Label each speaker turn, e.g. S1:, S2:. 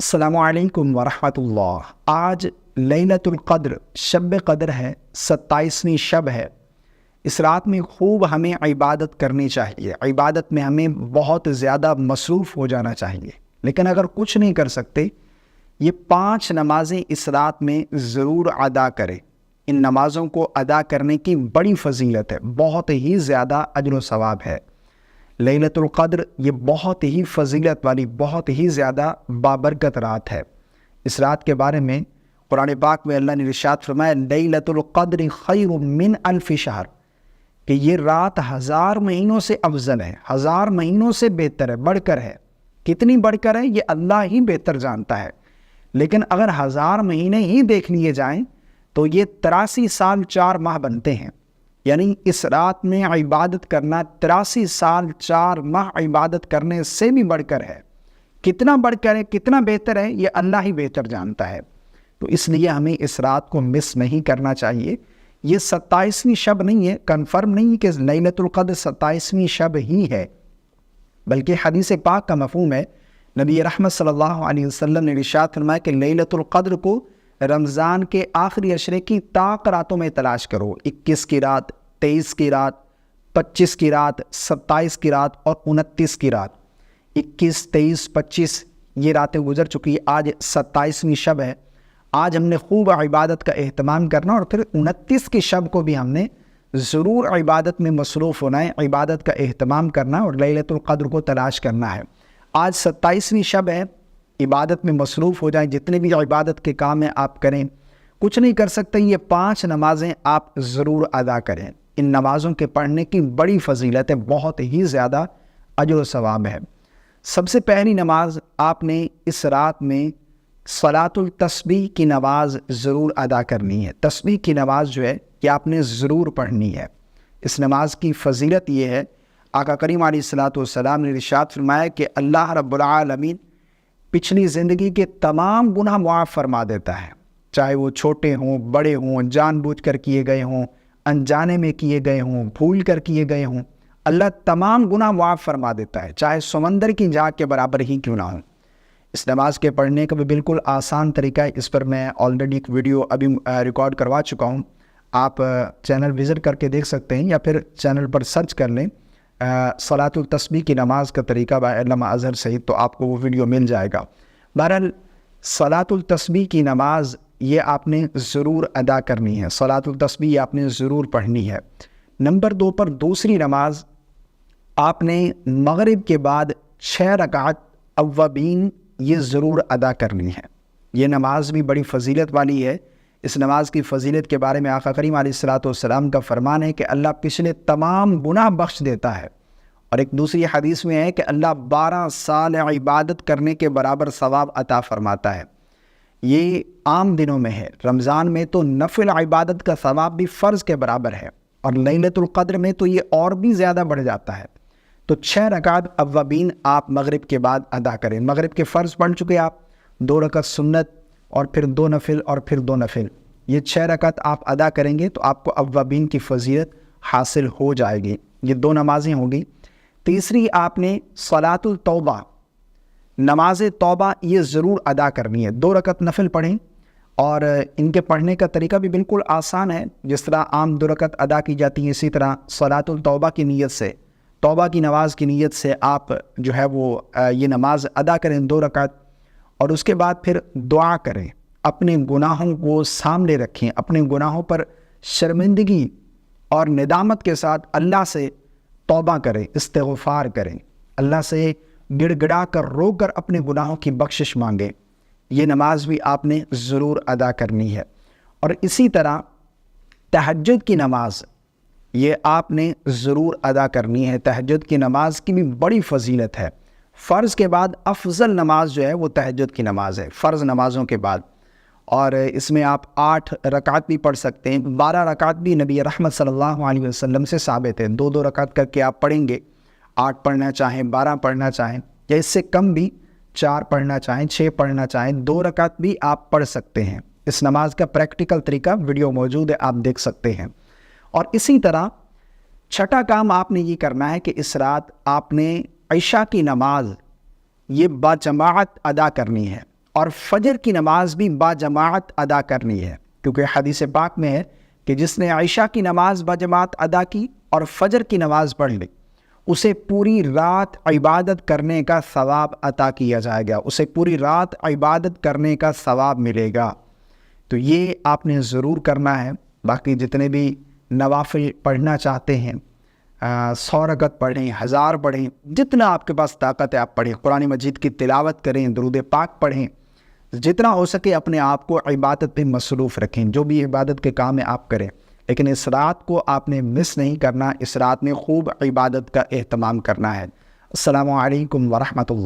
S1: السلام علیکم ورحمۃ اللہ۔ آج لیلۃ القدر شب قدر ہے، 27ویں شب ہے۔ اس رات میں خوب ہمیں عبادت کرنی چاہیے، عبادت میں ہمیں بہت زیادہ مصروف ہو جانا چاہیے۔ لیکن اگر کچھ نہیں کر سکتے، یہ 5 نمازیں اس رات میں ضرور ادا کریں۔ ان نمازوں کو ادا کرنے کی بڑی فضیلت ہے، بہت ہی زیادہ اجر و ثواب ہے۔ لیلۃ القدر یہ بہت ہی فضیلت والی، بہت ہی زیادہ بابرکت رات ہے۔ اس رات کے بارے میں قرآن پاک میں اللہ نے ارشاد فرمایا لیلۃ القدر خیر من الف شہر، کہ یہ رات 1000 مہینوں سے افضل ہے، 1000 مہینوں سے بہتر ہے، بڑھ کر ہے۔ کتنی بڑھ کر ہے یہ اللہ ہی بہتر جانتا ہے۔ لیکن اگر 1000 مہینے ہی دیکھ لیے جائیں تو یہ 83 سال 4 ماہ بنتے ہیں۔ یعنی اس رات میں عبادت کرنا 83 سال 4 ماہ عبادت کرنے سے بھی بڑھ کر ہے۔ کتنا بڑھ کر ہے، کتنا بہتر ہے، یہ اللہ ہی بہتر جانتا ہے۔ تو اس لیے ہمیں اس رات کو مس نہیں کرنا چاہیے۔ یہ 27ویں شب نہیں ہے، کنفرم نہیں کہ لیلۃ القدر 27ویں شب ہی ہے، بلکہ حدیث پاک کا مفہوم ہے۔ نبی رحمت صلی اللہ علیہ وسلم نے ارشاد فرمایا کہ لیلۃ القدر کو رمضان کے آخری عشرے کی طاق راتوں میں تلاش کرو۔ 21 کی رات، 23 کی رات، 25 کی رات، 27 کی رات اور 29 کی رات۔ 21، 23، 25 یہ راتیں گزر چکی، آج 27ویں شب ہے۔ آج ہم نے خوب عبادت کا اہتمام کرنا، اور پھر 29 کی شب کو بھی ہم نے ضرور عبادت میں مصروف ہونا ہے، عبادت کا اہتمام کرنا اور لیلۃ القدر کو تلاش کرنا ہے۔ آج 27ویں شب ہے، عبادت میں مصروف ہو جائیں، جتنے بھی عبادت کے کام ہیں آپ کریں۔ کچھ نہیں کر سکتے، یہ 5 نمازیں آپ ضرور ادا کریں۔ ان نمازوں کے پڑھنے کی بڑی فضیلت ہے، بہت ہی زیادہ اجر و ثواب ہے۔ سب سے پہلی نماز آپ نے اس رات میں صلاۃ التسبیح کی نماز ضرور ادا کرنی ہے۔ تسبیح کی نماز جو ہے کہ آپ نے ضرور پڑھنی ہے۔ اس نماز کی فضیلت یہ ہے، آقا کریم علیہ الصلوۃ والسلام نے ارشاد فرمایا کہ اللہ رب العالمین پچھلی زندگی کے تمام گناہ معاف فرما دیتا ہے، چاہے وہ چھوٹے ہوں، بڑے ہوں، جان بوجھ کر کیے گئے ہوں، انجانے میں کیے گئے ہوں، بھول کر کیے گئے ہوں۔ اللہ تمام گناہ معاف فرما دیتا ہے، چاہے سمندر کی جھاگ کے برابر ہی کیوں نہ ہوں۔ اس نماز کے پڑھنے کا بھی بالکل آسان طریقہ ہے، اس پر میں آلریڈی ایک ویڈیو ابھی ریکارڈ کروا چکا ہوں، آپ چینل وزٹ کر کے دیکھ سکتے ہیں، یا پھر چینل پر سرچ کر لیں صلاۃ التسبیح کی نماز کا طریقہ با علامہ اظہر سعید، تو آپ کو وہ ویڈیو مل جائے گا۔ بہرحال صلاۃ التسبیح کی نماز یہ آپ نے ضرور ادا کرنی ہے، صلاۃ التسبیح آپ نے ضرور پڑھنی ہے۔ نمبر 2 پر دوسری نماز آپ نے مغرب کے بعد 6 رکعت اوابین یہ ضرور ادا کرنی ہے۔ یہ نماز بھی بڑی فضیلت والی ہے۔ اس نماز کی فضیلت کے بارے میں آقا کریم علیہ الصلوۃ والسلام کا فرمان ہے کہ اللہ پچھلے تمام گناہ بخش دیتا ہے، اور ایک دوسری حدیث میں ہے کہ اللہ 12 سال عبادت کرنے کے برابر ثواب عطا فرماتا ہے۔ یہ عام دنوں میں ہے، رمضان میں تو نفل عبادت کا ثواب بھی فرض کے برابر ہے، اور لیلۃ القدر میں تو یہ اور بھی زیادہ بڑھ جاتا ہے۔ تو 6 رکعت اوابین آپ مغرب کے بعد ادا کریں۔ مغرب کے فرض پڑھ چکے آپ، 2 رکعت سنت اور پھر 2 نفل اور پھر 2 نفل، یہ 6 رکعت آپ ادا کریں گے تو آپ کو اوابین کی فضیلت حاصل ہو جائے گی۔ یہ 2 نمازیں ہوں گی۔ تیسری آپ نے صلاۃ التوبہ، نماز توبہ یہ ضرور ادا کرنی ہے۔ 2 رکعت نفل پڑھیں، اور ان کے پڑھنے کا طریقہ بھی بالکل آسان ہے، جس طرح عام 2 رکعت ادا کی جاتی ہیں، اسی طرح صلاۃ التوبہ کی نیت سے، توبہ کی نماز کی نیت سے آپ جو ہے وہ یہ نماز ادا کریں 2 رکعت، اور اس کے بعد پھر دعا کریں، اپنے گناہوں کو سامنے رکھیں، اپنے گناہوں پر شرمندگی اور ندامت کے ساتھ اللہ سے توبہ کریں، استغفار کریں، اللہ سے گڑ گڑا کر رو کر اپنے گناہوں کی بخشش مانگیں۔ یہ نماز بھی آپ نے ضرور ادا کرنی ہے۔ اور اسی طرح تہجد کی نماز یہ آپ نے ضرور ادا کرنی ہے۔ تہجد کی نماز کی بھی بڑی فضیلت ہے۔ فرض کے بعد افضل نماز جو ہے وہ تہجد کی نماز ہے، فرض نمازوں کے بعد، اور اس میں آپ 8 رکعت بھی پڑھ سکتے ہیں۔ 12 رکعت بھی نبی رحمت صلی اللہ علیہ وسلم سے ثابت ہے، 2 رکعت کر کے آپ پڑھیں گے، 8 پڑھنا چاہیں، 12 پڑھنا چاہیں، یا اس سے کم بھی 4 پڑھنا چاہیں، 6 پڑھنا چاہیں، 2 رکعت بھی آپ پڑھ سکتے ہیں۔ اس نماز کا پریکٹیکل طریقہ ویڈیو موجود ہے، آپ دیکھ سکتے ہیں۔ اور اسی طرح چھٹا کام آپ نے یہ کرنا ہے کہ اس رات آپ نے عشاء کی نماز یہ باجماعت ادا کرنی ہے، اور فجر کی نماز بھی باجماعت ادا کرنی ہے، کیونکہ حدیث پاک میں ہے کہ جس نے عشاء کی نماز باجماعت ادا کی اور فجر کی نماز پڑھ لی اسے پوری رات عبادت کرنے کا ثواب عطا کیا جائے گا، اسے پوری رات عبادت کرنے کا ثواب ملے گا۔ تو یہ آپ نے ضرور کرنا ہے۔ باقی جتنے بھی نوافل پڑھنا چاہتے ہیں 100 رکعت پڑھیں، 1000 پڑھیں، جتنا آپ کے پاس طاقت ہے آپ پڑھیں، قرآن مجید کی تلاوت کریں، درود پاک پڑھیں، جتنا ہو سکے اپنے آپ کو عبادت پہ مصروف رکھیں، جو بھی عبادت کے کام ہے آپ کریں، لیکن اس رات کو آپ نے مس نہیں کرنا، اس رات میں خوب عبادت کا اہتمام کرنا ہے۔ السلام علیکم ورحمۃ اللہ۔